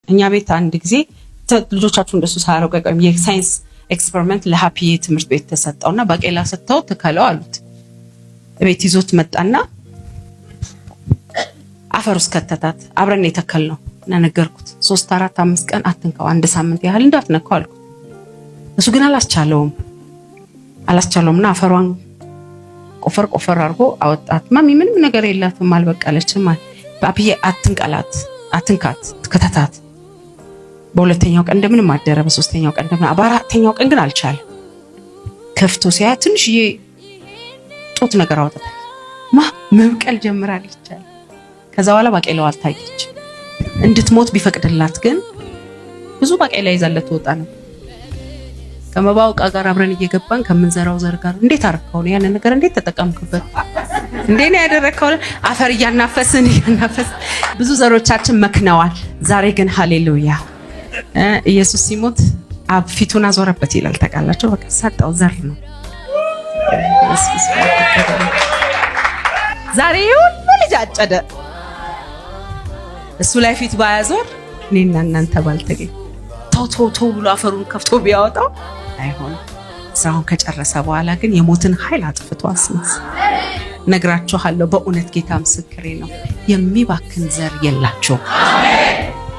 እኛ ቤት አንድ ጊዜ ልጆቻችሁ እንደሱ ሳያረጉ አይቀርም የሳይንስ ኤክስፐሪመንት ለሃፒ ትምህርት ቤት ተሰጠውና ባቄላ ሰጥተው ተከለው አሉት። ቤት ይዞት መጣና አፈር ውስጥ ከተታት። አብረን የተከልነው እና ነገርኩት 3 4 5 ቀን አትንካው፣ 1 ሳምንት ያህል እንዳትነካው አልኩት። እሱ ግን አላስቻለውምና አፈሯን ቆፈር አድርጎ አወጣት። ማሚ ምንም ነገር የላትም አልበቀለችም ማለት ባቢዬ አትንካት ከተታት። በሁለተኛው ቀን እንደምንም አደረ፣ በሶስተኛው ቀን እንደምንም፣ በአራተኛው ቀን ግን አልቻለም። ከፍቶ ሲያ ትንሽዬ ጦት ነገር አወጣት። መብቀል ጀምራለች። ከዛ በኋላ ባቄላው አልታየች። እንድትሞት ቢፈቅድላት ግን ብዙ ባቄላ ይዛለት ወጣ ነው። ከመባው ጋር አብረን እየገባን ከምንዘራው ዘር ጋር እንዴት አርከው ነው ያን ነገር እንዴት ተጠቀምኩበት እንዴ ነው ያደረከው? አፈር እያናፈስን ብዙ ዘሮቻችን መክነዋል። ዛሬ ግን ሃሌሉያ ኢየሱስ ሲሞት አብ ፊቱን አዞረበት ይላል። ተቃላችሁ በቃ ሰጠው ዘር ነው። ዛሬ ሁሉ ልጅ አጨደ። እሱ ላይ ፊት ባያዞር እኔና እናንተ ባልተገኘ ተው ብሎ አፈሩን ከፍቶ ቢያወጣው አይሆንም። ስራውን ከጨረሰ በኋላ ግን የሞትን ኃይል አጥፍቶ አስነሳ። ነግራችኋለሁ፣ በእውነት ጌታ ምስክሬ ነው፣ የሚባክን ዘር የላችሁም።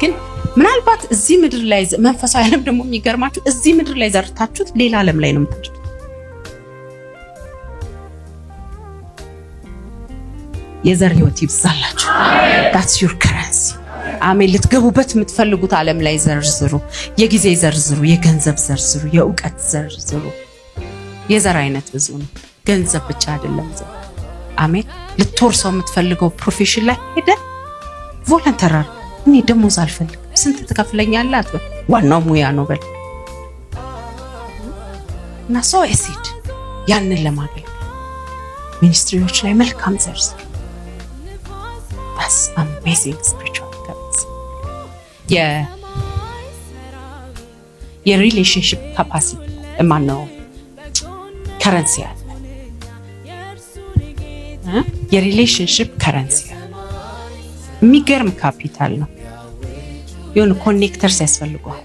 ግን ምናልባት እዚህ ምድር ላይ መንፈሳዊ ዓለም ደግሞ የሚገርማችሁ እዚህ ምድር ላይ ዘርታችሁት ሌላ ዓለም ላይ ነው የምትጭዱት። የዘር ህይወት ይብዛላችሁ። that's your currency። አሜን። ልትገቡበት የምትፈልጉት ዓለም ላይ ዘርዝሩ። የጊዜ ዘርዝሩ፣ የገንዘብ ዘርዝሩ፣ የእውቀት ዘርዝሩ። የዘር አይነት ብዙ ነው፣ ገንዘብ ብቻ አይደለም ዘር። አሜን። ልትወርሰው የምትፈልገው ፕሮፌሽን ላይ ሄደ ቮለንተር አድርግ። እኔ ደሞዝ አልፈልግም፣ ስንት ትከፍለኛለህ አትበል፣ ዋናው ሙያ ነው በል እና ሰው ኤሲድ ያንን ለማገልገል ሚኒስትሪዎች ላይ መልካም ዘርዝሩ። that's amazing spiritual currency። የሪሌሽንሺፕ ካፓሲቲ ማነው ከረንሲ አለ። የሪሌሽንሺፕ ከረንሲ የሚገርም ካፒታል ነው። የሆነ ኮኔክተርስ ያስፈልገዋል።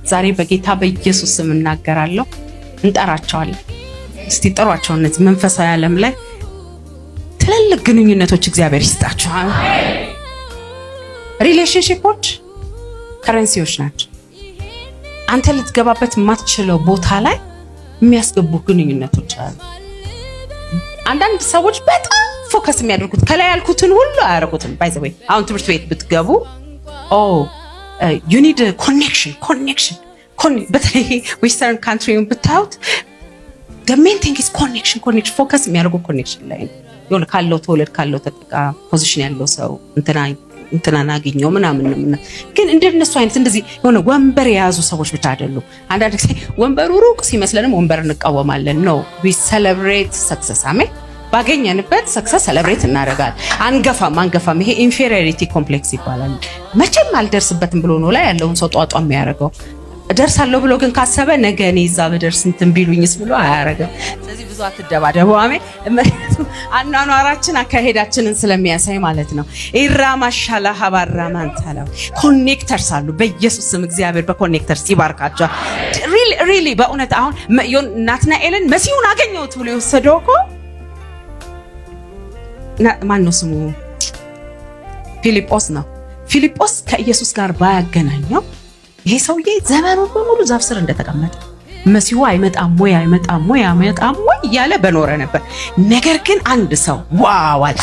ዛሬ በጌታ በኢየሱስ ስም እናገራለሁ፣ እንጠራቸዋለን። እስቲ ጥሯቸው። እነዚህ መንፈሳዊ ዓለም ላይ ትልልቅ ግንኙነቶች እግዚአብሔር ይስጣቸው። ሪሌሽንሺፖች ከረንሲዎች ናቸው። አንተ ልትገባበት የማትችለው ቦታ ላይ የሚያስገቡ ግንኙነቶች አሉ። አንዳንድ ሰዎች በጣም ፎከስ የሚያደርጉት ከላይ ያልኩትን ሁሉ አያደርጉትም። ባይ ዘ ዌይ አሁን ትምህርት ቤት ብትገቡ you need a connection በተለይ ዌስተርን ካንትሪውን ብታዩት the main thing is connection ፎከስ የሚያደርጉ ኮኔክሽን ላይ ነው። የሆነ ካለው ተወለድ ካለው ተጠቃ ፖዚሽን ያለው ሰው እንትናን አገኘው ምናምን ነው። ግን እንደነሱ አይነት እንደዚህ የሆነ ወንበር የያዙ ሰዎች ብቻ አይደሉም። አንዳንድ ጊዜ ወንበሩ ሩቅ ሲመስለንም ወንበር እንቃወማለን። no we celebrate success። አሜን። ባገኘንበት ሰክሰስ ሰለብሬት እናደርጋለን። አንገፋም። ይሄ ኢንፌሪዮሪቲ ኮምፕሌክስ ይባላል። መቼም አልደርስበትም ብሎ ነው ላይ ያለውን ሰው ጧጧ የሚያደርገው። እደርሳለሁ ብሎ ግን ካሰበ ነገ እኔ እዛ በደርስ እንትን ቢሉኝስ ብሎ አያረጋም። ስለዚህ ብዙ አትደባደቡ። አሜን። አኗኗራችን አካሄዳችንን ስለሚያሳይ ማለት ነው። ኢራማሻላ ሀባራማንታላው ኮኔክተርስ አሉ። በኢየሱስ ስም እግዚአብሔር በኮኔክተርስ ይባርካቸው። ሪሊ በእውነት አሁን ናትናኤልን መሲሁን አገኘሁት ብሎ የወሰደው እኮ ማን ነው ስሙ? ፊልጶስ ነው። ፊልጶስ ከኢየሱስ ጋር ባያገናኘው ይሄ ሰውዬ ዘመኑን በሙሉ ዛፍ ስር እንደተቀመጠ መሲሁ አይመጣም ወይ እያለ በኖረ ነበር። ነገር ግን አንድ ሰው ዋዋል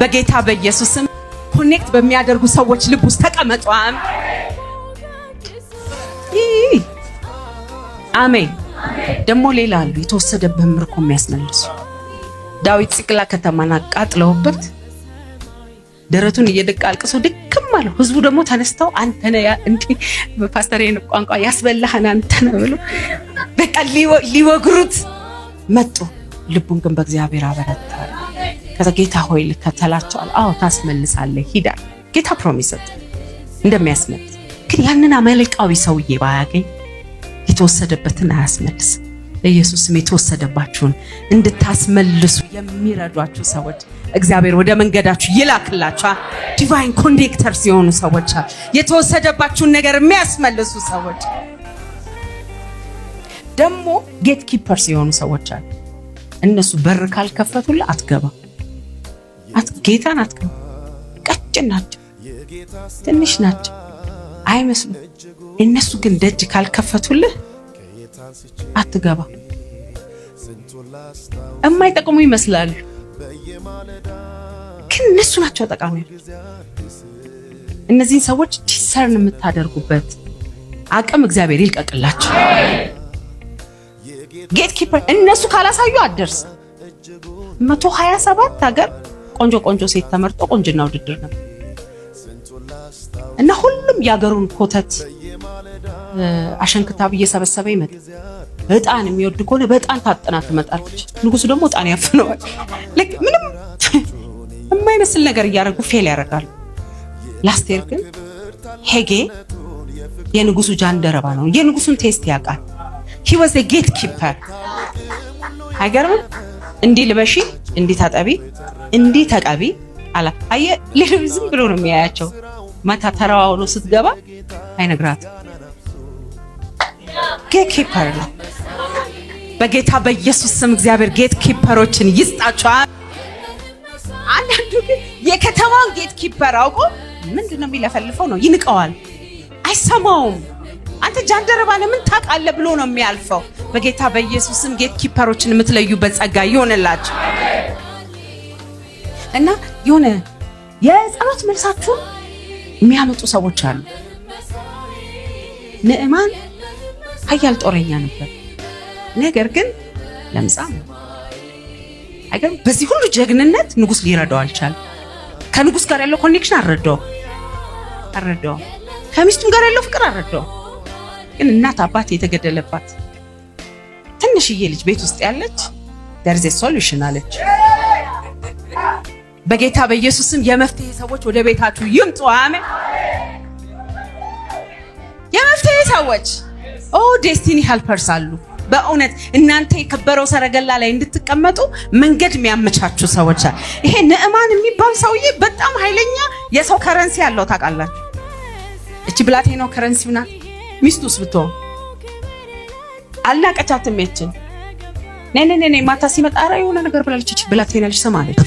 በጌታ በኢየሱስም ኮኔክት በሚያደርጉ ሰዎች ልብ ውስጥ ተቀመጡ። አሜን። ደግሞ ሌላ አሉ የተወሰደበት ምርኮ የሚያስመልሱ። ዳዊት ጽቅላ ከተማን አቃጥለውበት ደረቱን እየደቃ አልቅሶ ድክም አለው። ህዝቡ ደግሞ ተነስተው አንተ ነህ እንዴ በፓስተሬን ቋንቋ ያስበላህን አንተ ነህ ብሎ በቃ ሊወግሩት መጡ። ልቡን ግን በእግዚአብሔር አበረታ። ከዛ ጌታ ሆይ ልከተላቸዋል። አዎ ታስመልሳለህ ሂዳ ጌታ ፕሮሚስ እንደሚያስመልስ። ግን ያንን አመልካዊ ሰውዬ ባያገኝ የተወሰደበትን አያስመልስ። በኢየሱስ ስም የተወሰደባችሁን እንድታስመልሱ የሚረዷችሁ ሰዎች እግዚአብሔር ወደ መንገዳችሁ ይላክላችኋል። ዲቫይን ኮኔክተርስ የሆኑ ሰዎች፣ የተወሰደባችሁን ነገር የሚያስመልሱ ሰዎች፣ ደግሞ ጌት ኪፐርስ የሆኑ ሰዎች አሉ። እነሱ በር ካልከፈቱልህ አትገባ፣ ጌታን አትገባ። ቀጭን ናቸው፣ ትንሽ ናቸው አይመስሉም። እነሱ ግን ደጅ ካልከፈቱልህ አትገባ። የማይጠቅሙ ይመስላሉ፣ ግን እነሱ ናቸው ጠቃሚዎች። እነዚህን ሰዎች ዲሰርን የምታደርጉበት አቅም እግዚአብሔር ይልቀቅላቸው። ጌት ኪፐር እነሱ ካላሳዩ አትደርስ። 127 ሀገር ቆንጆ ሴት ተመርጦ ቆንጅና ውድድር ነበር እና ሁሉም ያገሩን ኮተት አሸንክታብ እየሰበሰበ ይመጣ። እጣን የሚወድ ከሆነ በእጣን ታጥና ትመጣለች። ንጉሱ ደግሞ እጣን ያፍነዋል። ምንም የማይመስል ነገር እያደረጉ ፌል ያደርጋሉ። ላስቴር ግን ሄጌ የንጉሱ ጃንደረባ ነው። የንጉሱን ቴስት ያውቃል። he was a gatekeeper። አይገርም? እንዲህ ልበሺ፣ እንዲህ ታጠቢ፣ እንዲህ ተቀቢ አላ አየ ሌሎች ዝም ብሎ ነው የሚያያቸው። ማታ ተራዋው ነው ስትገባ አይነግራትም። ጌት ኪፐር ነው። በጌታ በኢየሱስ ስም እግዚአብሔር ጌት ኪፐሮችን ይስጣቸው። አንዳንዱ ግን የከተማውን ጌት ኪፐር አውቆ ምንድነው የሚለፈልፈው ነው ይንቀዋል፣ አይሰማውም። አንተ ጃንደረባ ነህ ምን ታውቃለህ ብሎ ነው የሚያልፈው። በጌታ በኢየሱስ ስም ጌት ኪፐሮችን የምትለዩበት ጸጋ ይሆንላችሁ እና የሆነ የጸሎት መልሳችሁ የሚያመጡ ሰዎች አሉ። ንዕማን ኃያል ጦረኛ ነበር፣ ነገር ግን ለምጻም ነው። አይገርም? በዚህ ሁሉ ጀግንነት ንጉስ ሊረዳው አልቻለም። ከንጉስ ጋር ያለው ኮኔክሽን አረዳው፣ ከሚስቱም ጋር ያለው ፍቅር አረዳው። ግን እናት አባት የተገደለባት ትንሽዬ ልጅ ቤት ውስጥ ያለች there is a solution አለች። በጌታ በኢየሱስም የመፍትሄ ሰዎች ወደ ቤታችሁ ይምጡ። አሜን። የመፍትሄ ሰዎች ዴስቲኒ ሄልፐርስ አሉ። በእውነት እናንተ የከበረው ሰረገላ ላይ እንድትቀመጡ መንገድ የሚያመቻቹ ሰዎች አሉ። ይሄ ንዕማን የሚባል ሰውዬ በጣም ኃይለኛ የሰው ከረንሲ ያለው ታውቃላችሁ። እቺ ብላቴናው ከረንሲው ናት። ሚስቱስ ብትሆን አልናቀቻትም። ያችን ነይ ማታ ሲመጣ ኧረ የሆነ ነገር ብላለች። እቺ ብላቴና ልጅ ሰማለች።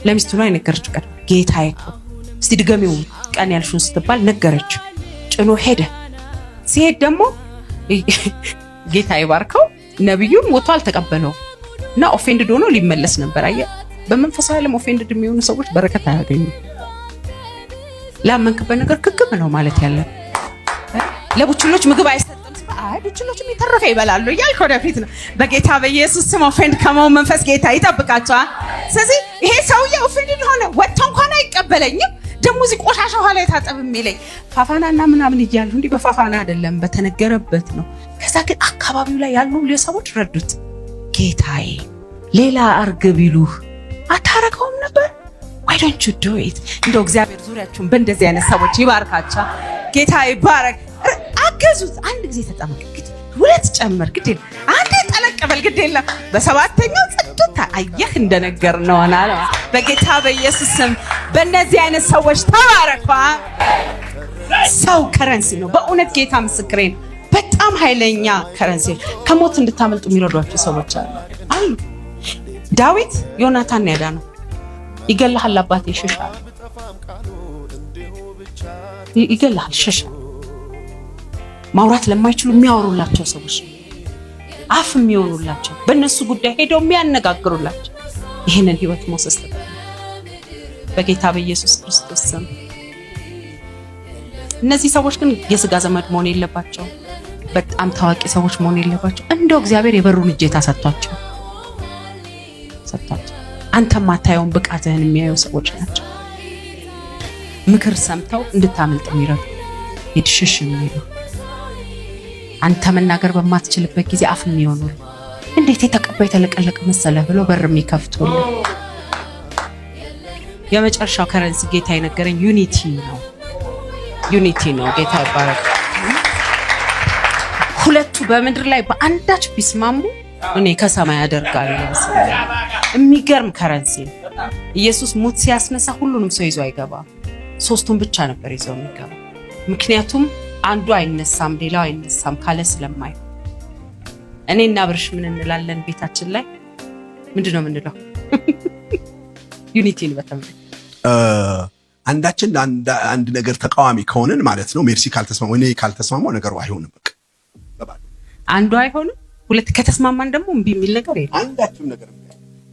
ለሚስቱ ነው የነገረች። ቀን ጌታዬ እስቲ ድገሚው ቀን ያልሽውን ስትባል ነገረች። ጭኖ ሄደ። ሲሄድ ደግሞ ጌታ ይባርከው ነብዩም ወጥቶ አልተቀበለው እና ኦፌንድድ ሆኖ ሊመለስ ነበር። አየ በመንፈሳዊ ዓለም ኦፌንድድ የሚሆኑ ሰዎች በረከት አያገኙ። ላመንክበት ነገር ክክም ነው ማለት ያለ። ለቡችሎች ምግብ አይሰጥም። ቡችሎችም የተረፈ ይበላሉ እያልክ ወደፊት ነው። በጌታ በኢየሱስ ስም ኦፌንድ ከመሆን መንፈስ ጌታ ይጠብቃቸዋል። ስለዚህ ይሄ ሰውዬ ኦፌንድድ ሆነ፣ ወጥቶ እንኳን አይቀበለኝም። ደግሞ እዚህ ቆሻሻ ኋላ የታጠብ የሚለኝ ፋፋናና ምናምን እያሉ እንዲህ በፋፋና አይደለም በተነገረበት ነው። ከዛ ግን አካባቢው ላይ ያሉ ሰዎች ረዱት። ጌታዬ ሌላ አርግብ ይሉህ አታረገውም ነበር? why don't you do it? እንደው እግዚአብሔር ዙሪያችሁን በእንደዚህ አይነት ሰዎች ይባርካቸው። ጌታ ይባረክ። አገዙት። አንድ ጊዜ ተጠመቅ፣ ሁለት ጨመር፣ ግድ የለም አንዴ ጠለቀበል፣ ግድ የለም በሰባተኛው ጽድት አየህ እንደነገር ነው አለ። በጌታ በኢየሱስ ስም በእነዚህ አይነት ሰዎች ተባረኩ። ሰው ከረንሲ ነው። በእውነት ጌታ ምስክሬ ነው። በጣም ኃይለኛ ከረንሲ፣ ከሞት እንድታመልጡ የሚረዷቸው ሰዎች አሉ። ዳዊት ዮናታን ያዳነው ይገላል፣ አባቴ ሽሻ ይገላል፣ ሽሻ ማውራት ለማይችሉ የሚያወሩላቸው ሰዎች፣ አፍ የሚሆኑላቸው፣ በእነሱ ጉዳይ ሄደው የሚያነጋግሩላቸው ይህንን ህይወት ሞሰስ በጌታ በኢየሱስ ክርስቶስ ስም። እነዚህ ሰዎች ግን የስጋ ዘመድ መሆን የለባቸው፣ በጣም ታዋቂ ሰዎች መሆን የለባቸው። እንደው እግዚአብሔር የበሩን እጄታ ሰጥቷቸው አንተ ማታየውን ብቃትህን የሚያዩ ሰዎች ናቸው። ምክር ሰምተው እንድታመልጥ የሚረዱ ይድሽሽ የሚሉ አንተ መናገር በማትችልበት ጊዜ አፍ የሚሆኑ እንዴት የተቀባ የተለቀለቀ መሰለህ ብሎ በር የሚከፍቱልህ። የመጨረሻው ከረንሲ ጌታ የነገረኝ ዩኒቲ ነው። ጌታ ይባረክ። ሁለቱ በምድር ላይ በአንዳች ቢስማሙ እኔ ከሰማይ አደርጋለሁ። የሚገርም ከረንሲ ነው። ኢየሱስ ሙት ሲያስነሳ ሁሉንም ሰው ይዞ አይገባ፣ ሶስቱን ብቻ ነበር ይዘው የሚገባ። ምክንያቱም አንዱ አይነሳም ሌላው አይነሳም ካለ ስለማይ። እኔና ብርሽ ምን እንላለን ቤታችን ላይ? ምንድነው የምንለው? ዩኒቲን በተመለከተ አንዳችን አንድ ነገር ተቃዋሚ ከሆነን ማለት ነው ሜርሲ ካልተስማማው እኔ ካልተስማማው ነገሩ አይሆንም። በቃ አንዱ አይሆንም። ሁለት ከተስማማን ደግሞ እምቢ የሚል ነገር የለም። አንዳችም ነገር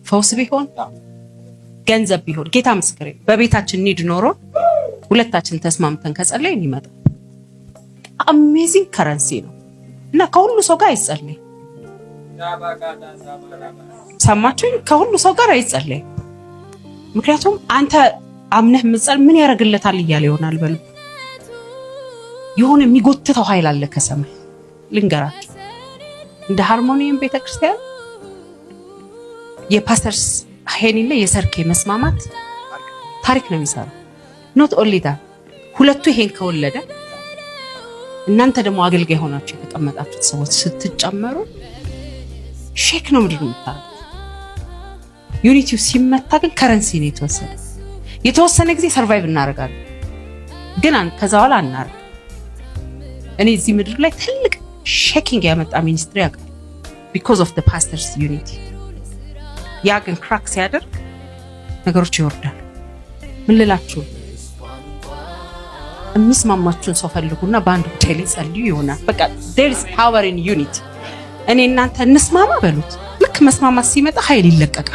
ፈውስ ቢሆን ገንዘብ ቢሆን ጌታ ምስክሬ በቤታችን ኒድ ኖሮ ሁለታችን ተስማምተን ከጸለይን ይመጣል። አሜዚንግ ከረንሲ ነው እና ከሁሉ ሰው ጋር አይጸለይ። ሰማችሁኝ? ከሁሉ ሰው ጋር አይጸለይ። ምክንያቱም አንተ አምነህ ምጸል ምን ያደርግለታል እያለ ይሆናል። በሉ የሆነ የሚጎትተው ኃይል አለ ከሰማይ። ልንገራችሁ እንደ ሃርሞኒየም ቤተክርስቲያን የፓስተርስ ሄኒና የሰርኬ መስማማት ታሪክ ነው የሚሰራው። ኖት ኦንሊ ዳት ሁለቱ ይሄን ከወለደ እናንተ ደግሞ አገልጋይ ሆናችሁ የተቀመጣችሁት ሰዎች ስትጨመሩ ሼክ ነው ምንድነው የምታረጉት? ዩኒቲው ሲመታ ግን ከረንሲ ነው የተወሰነ ጊዜ ሰርቫይቭ እናደርጋለን፣ ግን ከዛ በኋላ አናረግ። እኔ እዚህ ምድር ላይ ትልቅ ሼኪንግ ያመጣ ሚኒስትሪ ያውቃል because of the pastors unity። ያ ግን ክራክ ሲያደርግ ነገሮች ይወርዳል። ምን ልላችሁ የሚስማማችሁን ሰው ፈልጉና በአንድ ጉዳይ ላይ ጸልዩ ይሆናል። በቃ there is power in unity። እኔ እናንተ እንስማማ በሉት። ልክ መስማማት ሲመጣ ኃይል ይለቀቃል።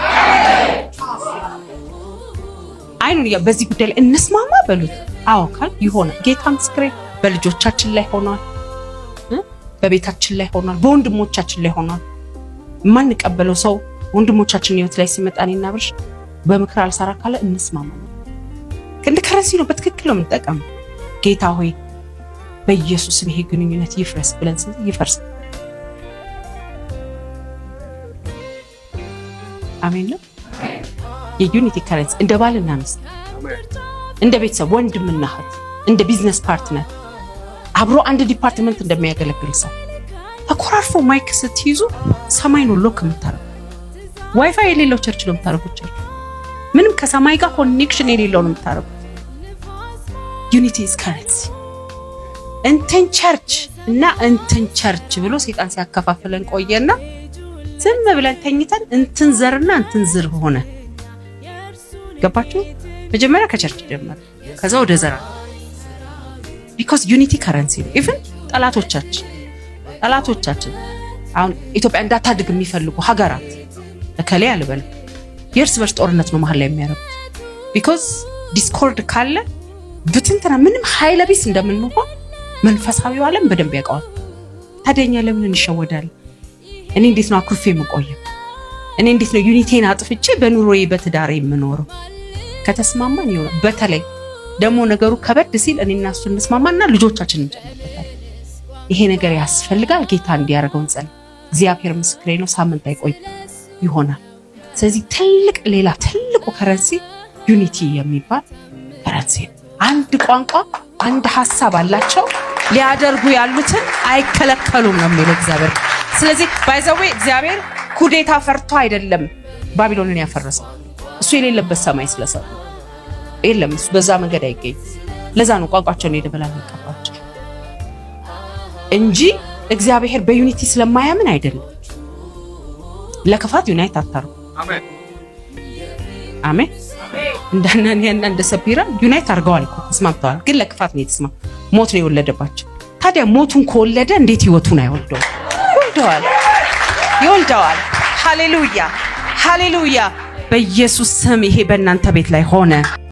አይኑን በዚህ ጉዳይ ላይ እንስማማ በሉት። አዎ ካል ይሆናል። ጌታ ምስክሬ በልጆቻችን ላይ ሆኗል፣ በቤታችን ላይ ሆኗል፣ በወንድሞቻችን ላይ ሆኗል። የማንቀበለው ሰው ወንድሞቻችን ህይወት ላይ ሲመጣ እኔና ብርሽ በምክር አልሰራ ካለ እንስማማ ነው። እንደ ከረንሲ ነው በትክክል ነው የምንጠቀመው። ጌታ ሆይ በኢየሱስም ይሄ ግንኙነት ይፍረስ ብለን ይፈርስ። አሜን ነው የዩኒቲ ከረንሲ። እንደ ባልና ሚስት፣ እንደ ቤተሰብ፣ ወንድምና እህት፣ እንደ ቢዝነስ ፓርትነር አብሮ አንድ ዲፓርትመንት እንደሚያገለግል ሰው ተኮራርፎ ማይክ ስትይዙ ሰማይ ነው ሎክ የምታረጉ። ዋይፋይ የሌለው ቸርች ነው የምታረጉት። ቸርች ምንም ከሰማይ ጋር ኮኔክሽን የሌለው ነው የምታረጉት። ዩኒቲ ኢዝ ከረንሲ። እንትን ቸርች እና እንትን ቸርች ብሎ ሰይጣን ሲያከፋፍለን ቆየና ዝም ብለን ተኝተን እንትን ዘርና እንትን ዝር ሆነ። ገባችሁ? መጀመሪያ ከቸርች ጀመረ፣ ከዛ ወደ ዘራ። because unity currency ነው። ኢቭን ጠላቶቻችን አሁን ኢትዮጵያ እንዳታድግ የሚፈልጉ ሀገራት ለከለ ያልበል የእርስ በርስ ጦርነት ነው መሀል ላይ የሚያደርጉት። because ዲስኮርድ ካለ ብትንተና ምንም ኃይለ ቢስ እንደምንሆን መንፈሳዊው ዓለም በደንብ ያውቃል። ታዲያኛ ለምን እንሸወዳለን? እኔ እንዴት ነው አኩርፌ የምቆየው? እኔ እንዴት ነው ዩኒቲን አጥፍቼ በኑሮዬ በትዳሬ የምኖረው? ከተስማማን ይሆናል። በተለይ ደግሞ ነገሩ ከበድ ሲል እኔና እሱ እንስማማና ልጆቻችንን እንጨምርበታለን። ይሄ ነገር ያስፈልጋል። ጌታ እንዲያደርገው እንጸልይ። እግዚአብሔር ምስክሬ ነው፣ ሳምንት አይቆይ ይሆናል። ስለዚህ ሌላ ትልቁ ከረንሲ ዩኒቲ የሚባል ከረንሲ ነው። አንድ ቋንቋ፣ አንድ ሐሳብ አላቸው፣ ሊያደርጉ ያሉትን አይከለከሉም ነው የሚለው እግዚአብሔር። ስለዚህ ባይዘዌ እግዚአብሔር ኩዴታ ፈርቶ አይደለም ባቢሎንን ያፈረሰው። እሱ የሌለበት ሰማይ ስለሰሩ የለም፣ እሱ በዛ መንገድ አይገኝ። ለዛ ነው ቋንቋቸውን የደበላለቀባቸው እንጂ እግዚአብሔር በዩኒቲ ስለማያምን አይደለም። ለክፋት ዩናይት አታርጉ። አሜን አሜን። እንደናንያና እንደሰቢራ ዩናይት አድርገዋል እኮ ተስማምተዋል፣ ግን ለክፋት ነው የተስማሙ። ሞት ነው የወለደባቸው። ታዲያ ሞቱን ከወለደ እንዴት ህይወቱን አይወልደውም? ይወልደዋል። ሃሌሉያ ሃሌሉያ። በኢየሱስ ስም ይሄ በእናንተ ቤት ላይ ሆነ።